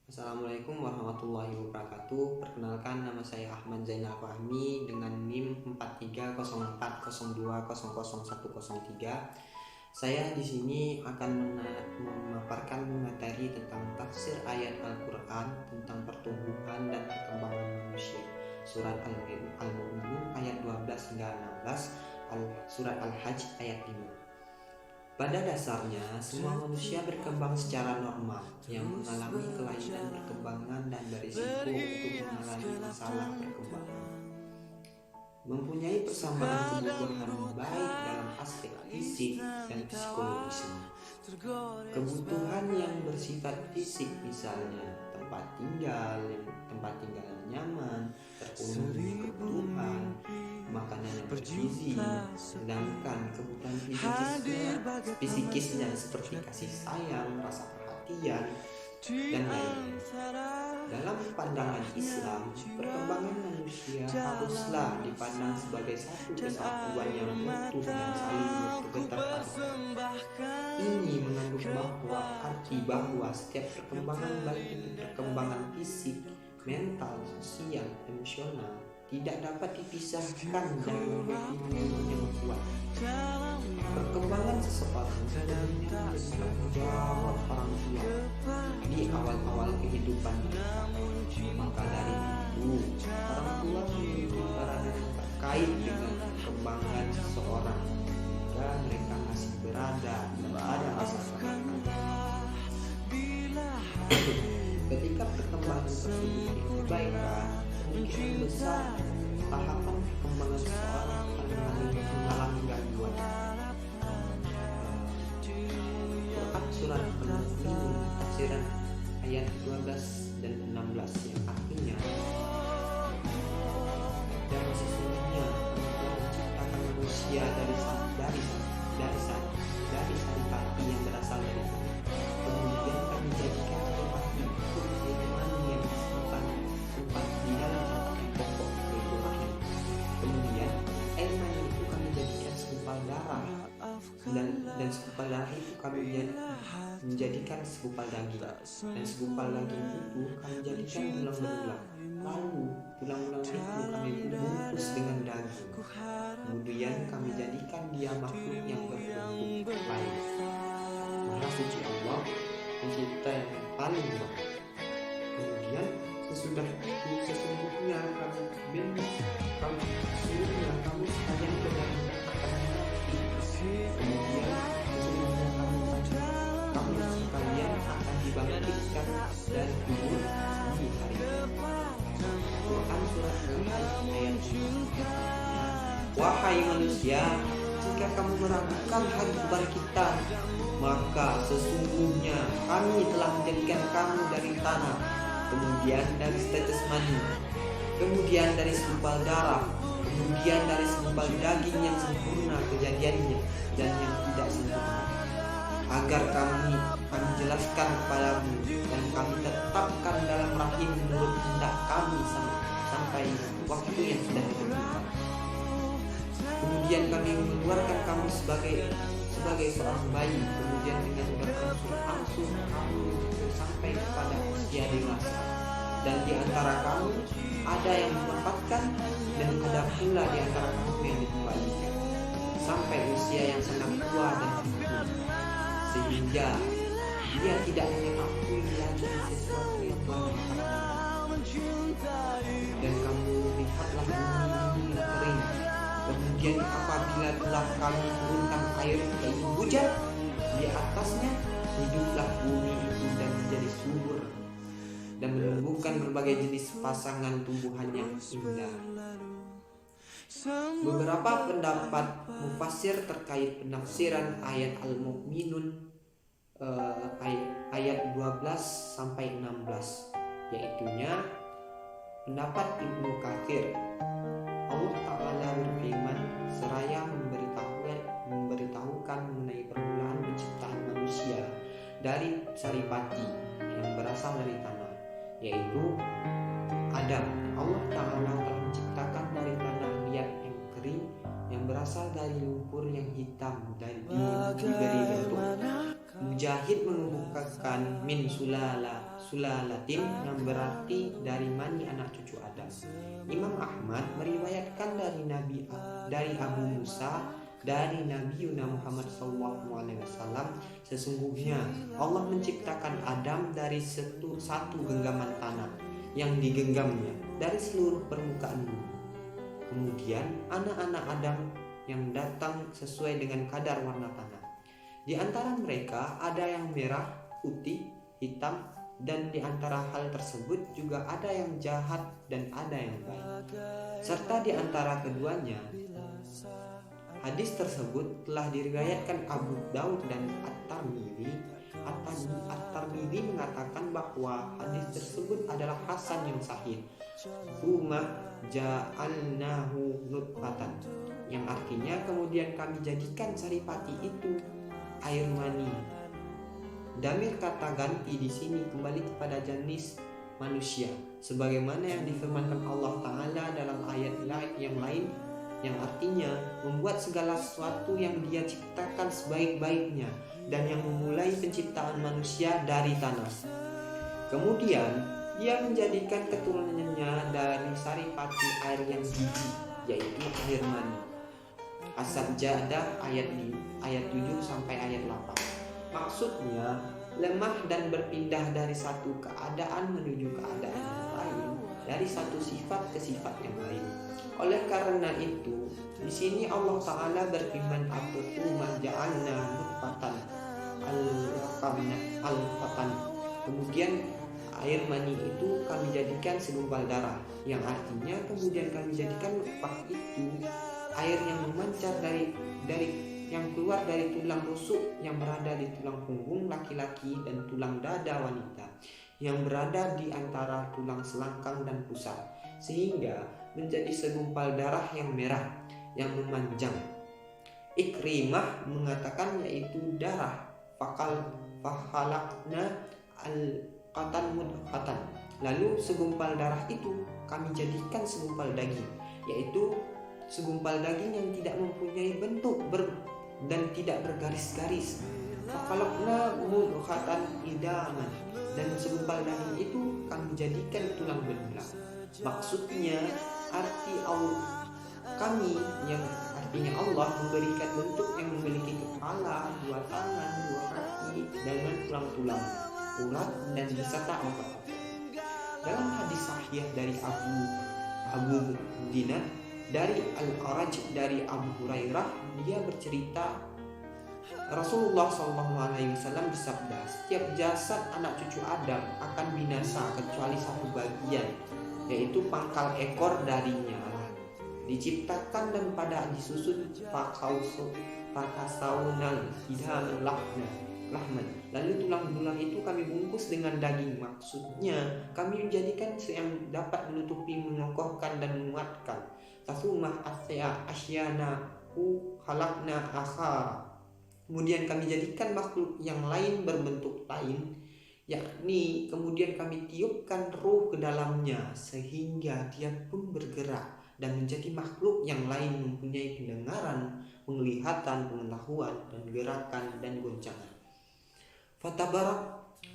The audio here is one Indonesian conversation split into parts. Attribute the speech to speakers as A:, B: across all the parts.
A: Assalamualaikum warahmatullahi wabarakatuh. Perkenalkan, nama saya Ahmad Zainal Fahmi dengan NIM 430402001003. Saya di sini akan memaparkan materi tentang tafsir ayat Al-Quran tentang pertumbuhan dan perkembangan manusia. Surat Al-Mu'minun ayat 12 hingga 16, Surat Al-Hajj ayat 5. Pada dasarnya, semua manusia berkembang secara normal, yang mengalami kelainan perkembangan dan berisiko untuk mengalami masalah perkembangan. Mempunyai persamaan kebutuhan baik dalam aspek fisik dan psikologisnya. Kebutuhan yang bersifat fisik, misalnya tempat tinggal yang nyaman, terpenuhi kebutuhan, makanan yang bergizi, sedangkan kebutuhan fisikisnya seperti kasih sayang, rasa perhatian, dan lainnya. Dalam pandangan Islam, perkembangan manusia haruslah dipandang sebagai satu kesatuan yang utuh dan saling berketerkaitan. Ini mengandung arti bahwa setiap perkembangan, baik itu perkembangan fisik, mental, sosial, emosional, tidak dapat dipisahkan dan memiliki hubungan yang kuat. Perkembangan seseorang sebenarnya tanggung jawab orang tua di awal-awal kehidupan mereka. Maka dari itu, orang tua memiliki peran yang terkait dengan perkembangan seseorang hingga mereka masih berada pada masa kanak-kanak. Ketika perkembangan tersebut diabaikan, kemungkinan besar tahapan perkembangan seseorang akan mengalami gangguan. Quran Surat Al-Mu'minun tafsiran ayat 12 dan 16 yang artinya, dan sesungguhnya kami telah menciptakan manusia dari saripati yang berasal dari tanah. Kemudian kami jadikan saripati itu menjadi mani yang disimpan di dalam cangkang pokok, yaitu rahim. Kemudian air mani itu kami jadikan segumpal darah, dan segumpal darah itu kami menjadikan segumpal daging, dan segumpal daging itu kami jadikan tulang belulang. Lalu tulang-tulang itu kami bungkus dengan daging. Kemudian kami jadikan dia makhluk yang berbentuk lain. Maha suci Allah, pencipta yang paling baik. Kemudian sesudah itu sesungguhnya kamu sekalian benar-benar akan mati. Kemudian sesungguhnya kamu sekalian akan dibangkitkan dari kubur di hari Quran Surat Al-Hajj ayat 5. Wahai manusia, jika kamu meragukan hari kebangkitan, maka sesungguhnya kami telah menjadikan kamu dari tanah, kemudian dari setetes mani, kemudian dari segumpal darah, kemudian dari segumpal daging yang sempurna kejadiannya dan yang tidak sempurna, agar kami jelaskan kepadamu dan kami tetapkan dalam rahim menurut kehendak kami sampai waktu yang sudah ditentukan. Kemudian kami mengeluarkan kamu sebagai seorang bayi, kemudian dengan berangsur-angsur kamu sampai kepada usia dewasa. Dan di antara kamu ada yang menempatkan dan ada pula di antara kamu yang dikembalikan sampai usia yang sangat tua dan pikun, sehingga dia tidak mengetahui lagi sesuatu yang telah dikatakan. Dan kamu lihatlah bumi yang kering. Kemudian apabila telah kami turunkan air yaitu hujan di atasnya, hiduplah bumi itu dan menjadi subur dan menumbuhkan berbagai jenis pasangan tumbuhan yang indah. Beberapa pendapat mufassir terkait penafsiran ayat Al-Mu'minun ayat 12 sampai 16, yaitunya pendapat Ibnu Katsir. Allah Ta'ala berfirman seraya memberitahukan mengenai permulaan penciptaan manusia dari saripati yang berasal dari tanah, yaitu Adam. Allah Ta'ala telah menciptakan dari tanah liat yang kering yang berasal dari lumpur yang hitam dan diberi bentuk. Mujahid mengemukakan min sulala sulalatin, yang berarti dari mani anak cucu Adam. Imam Ahmad meriwayatkan dari Abu Musa dari Nabi Muhammad SAW, sesungguhnya Allah menciptakan Adam dari satu genggaman tanah yang digenggamnya dari seluruh permukaan bumi. Kemudian anak-anak Adam yang datang sesuai dengan kadar warna tanah. Di antara mereka ada yang merah, putih, hitam, dan di antara hal tersebut juga ada yang jahat dan ada yang baik. Serta di antara keduanya, hadis tersebut telah diriwayatkan Abu Daud dan At-Tirmidzi. At-Tirmidzi mengatakan bahwa hadis tersebut adalah hasan yang sahih. Tsumma ja'alnahu nutfatan, yang artinya kemudian kami jadikan saripati itu air mani. Damir kata ganti di sini kembali kepada jenis manusia, sebagaimana yang difirmankan Allah Ta'ala dalam ayat yang lain, yang artinya membuat segala sesuatu yang Dia ciptakan sebaik-baiknya dan yang memulai penciptaan manusia dari tanah. Kemudian Dia menjadikan keturunannya dari saripati air yang biji, yaitu air mani. As-Sajdah ayat 7 sampai ayat 8. Maksudnya lemah dan berpindah dari satu keadaan menuju keadaan yang lain, dari satu sifat ke sifat yang lain. Oleh karena itu, di sini Allah Ta'ala berfirman, "Tsumma ja'alna nutfatan al-fatan." Kemudian air mani itu kami jadikan segumpal darah, yang artinya kemudian kami jadikan nutfah itu air yang memancar dari yang keluar dari tulang rusuk yang berada di tulang punggung laki-laki dan tulang dada wanita yang berada di antara tulang selangkang dan pusat, sehingga menjadi segumpal darah yang merah yang memanjang. Ikrimah mengatakan yaitu darah. Fakhalaqna al-qatan mudghatan. Lalu segumpal darah itu kami jadikan segumpal daging, yaitu segumpal daging yang tidak mempunyai bentuk dan tidak bergaris-garis. Fakhalaqna mudghatan idaman, dan segumpal daging itu kami jadikan tulang belulang. Maksudnya kami yang artinya Allah memberikan bentuk yang memiliki kepala, dua tangan, dua kaki, dengan tulang-tulang, urat dan beserta otot. Dalam hadis sahih dari Abu Dinar dari Al-Araj dari Abu Hurairah, dia bercerita Rasulullah SAW bersabda, setiap jasad anak cucu Adam akan binasa kecuali satu bagian, yaitu pangkal ekor darinya diciptakan dan pada disusun fakasaunal idham lahman. Lalu tulang belulang itu kami bungkus dengan daging. Maksudnya kami menjadikan yang dapat menutupi, mengokohkan dan menguatkan. Tasumah asyanahu khalaqna akhar. Kemudian kami jadikan makhluk yang lain berbentuk lain, yakni kemudian kami tiupkan ruh ke dalamnya sehingga dia pun bergerak dan menjadi makhluk yang lain, mempunyai pendengaran, penglihatan, pengetahuan, dan gerakan dan goncangan.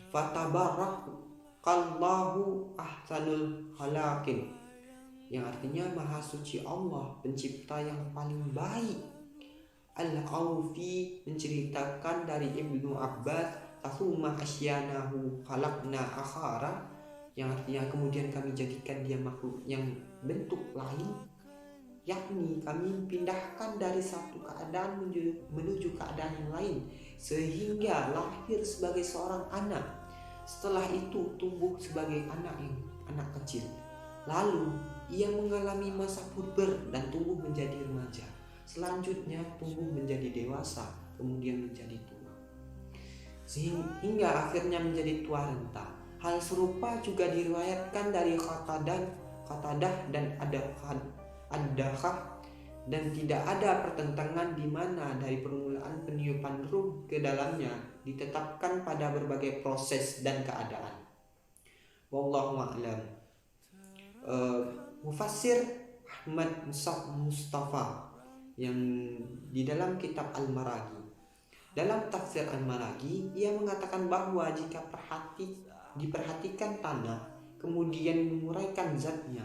A: Fatabarakallahu ahsanul khalaqin, yang artinya Maha Suci Allah, pencipta yang paling baik. Al-Aufi menceritakan dari Ibnu Abbas, "Tasumma asyanahu khalaqna akhara," yang artinya kemudian kami jadikan dia makhluk yang bentuk lain, yakni kami pindahkan dari satu keadaan menuju keadaan yang lain sehingga lahir sebagai seorang anak. Setelah itu tumbuh sebagai anak kecil. Lalu ia mengalami masa puber dan tumbuh menjadi remaja. Selanjutnya tumbuh menjadi dewasa, kemudian menjadi tua, sehingga akhirnya menjadi tua renta. Hal serupa juga diriwayatkan dari Qatadah dan Ad-Dahhak, dan tidak ada pertentangan di mana dari permulaan peniupan ruh ke dalamnya ditetapkan pada berbagai proses dan keadaan. Wallahu a'lam. Mufassir Ahmad Mustafa yang di dalam kitab Al-Maraghi, dalam tafsir Al-Maraghi, ia mengatakan bahwa diperhatikan tanah, kemudian menguraikan zatnya,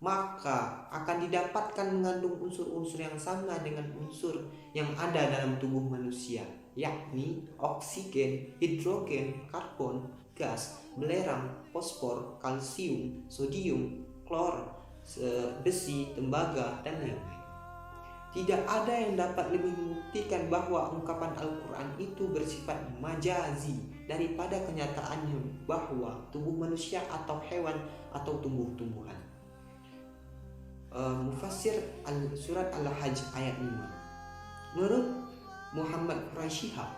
A: maka akan didapatkan mengandung unsur-unsur yang sama dengan unsur yang ada dalam tubuh manusia, yakni oksigen, hidrogen, karbon, gas, belerang, fosfor, kalsium, sodium, klor, besi, tembaga, dan lain-lain. Tidak ada yang dapat lebih membuktikan bahwa ungkapan Al-Quran itu bersifat majazi daripada kenyataannya bahwa tubuh manusia atau hewan atau tumbuh-tumbuhan. Mufassir surat Al-Hajj ayat 5. Menurut Muhammad Quraisyihab,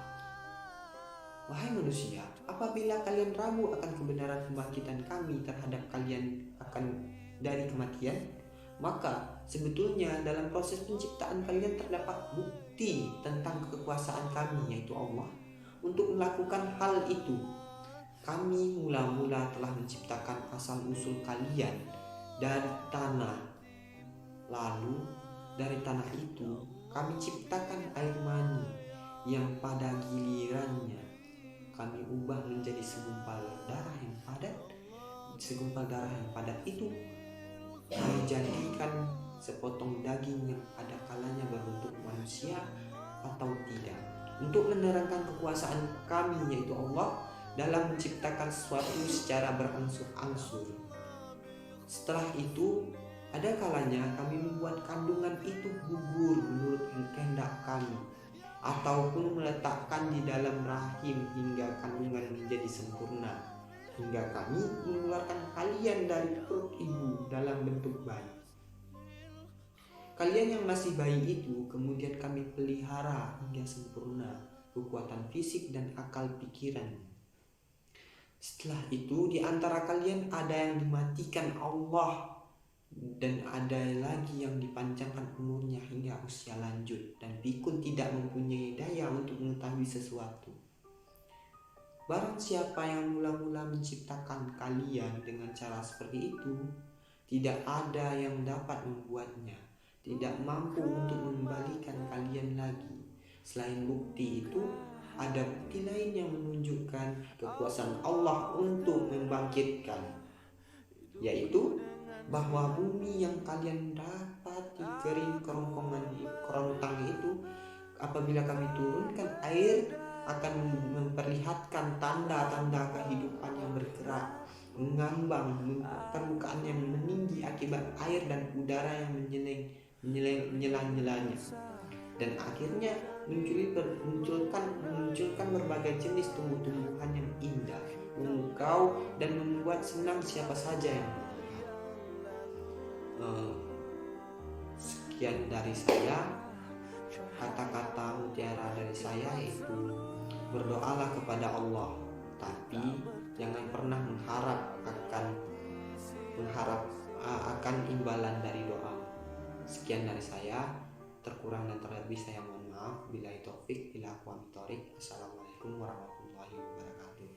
A: wahai manusia, apabila kalian ragu akan kebenaran kebangkitan kami terhadap kalian akan dari kematian, maka sebetulnya dalam proses penciptaan kalian terdapat bukti tentang kekuasaan kami, yaitu Allah, untuk melakukan hal itu. Kami mula-mula telah menciptakan asal-usul kalian dari tanah. Lalu dari tanah itu kami ciptakan air mani yang pada gilirannya kami ubah menjadi segumpal darah yang padat. Segumpal darah yang padat itu kami jadikan sepotong daging yang ada kalanya berbentuk manusia atau tidak, untuk menerangkan kekuasaan kami, yaitu Allah, dalam menciptakan sesuatu secara berangsur-angsur. Setelah itu, ada kalanya kami membuat kandungan itu gugur menurut kehendak kami, ataupun meletakkan di dalam rahim hingga kandungan menjadi sempurna, hingga kami mengeluarkan kalian dari perut ibu dalam bentuk bayi. Kalian yang masih bayi itu kemudian kami pelihara hingga sempurna kekuatan fisik dan akal pikiran. Setelah itu di antara kalian ada yang dimatikan Allah, dan ada lagi yang dipanjangkan umurnya hingga usia lanjut dan pikun tidak mempunyai daya untuk mengetahui sesuatu. Barang siapa yang mula-mula menciptakan kalian dengan cara seperti itu, tidak ada yang dapat membuatnya tidak mampu untuk mengembalikan kalian lagi. Selain bukti itu, ada bukti lain yang menunjukkan kekuasaan Allah untuk membangkitkan, yaitu bahwa bumi yang kalian dapati kering kerontang itu, apabila kami turunkan air, akan memperlihatkan tanda-tanda kehidupan yang bergerak, mengambang, permukaan yang meninggi akibat air dan udara yang menyela-nyelanya, dan akhirnya munculkan berbagai jenis tumbuh-tumbuhan yang indah, memukau dan membuat senang siapa saja yang sekian dari saya. Kata-kata mutiara dari saya yaitu berdoalah kepada Allah, tapi jangan pernah akan imbalan dari doa. Sekian dari saya, terkurang dan terlebih saya mohon maaf. Billahi taufik, bila aqwamit thoriq. Assalamualaikum warahmatullahi wabarakatuh.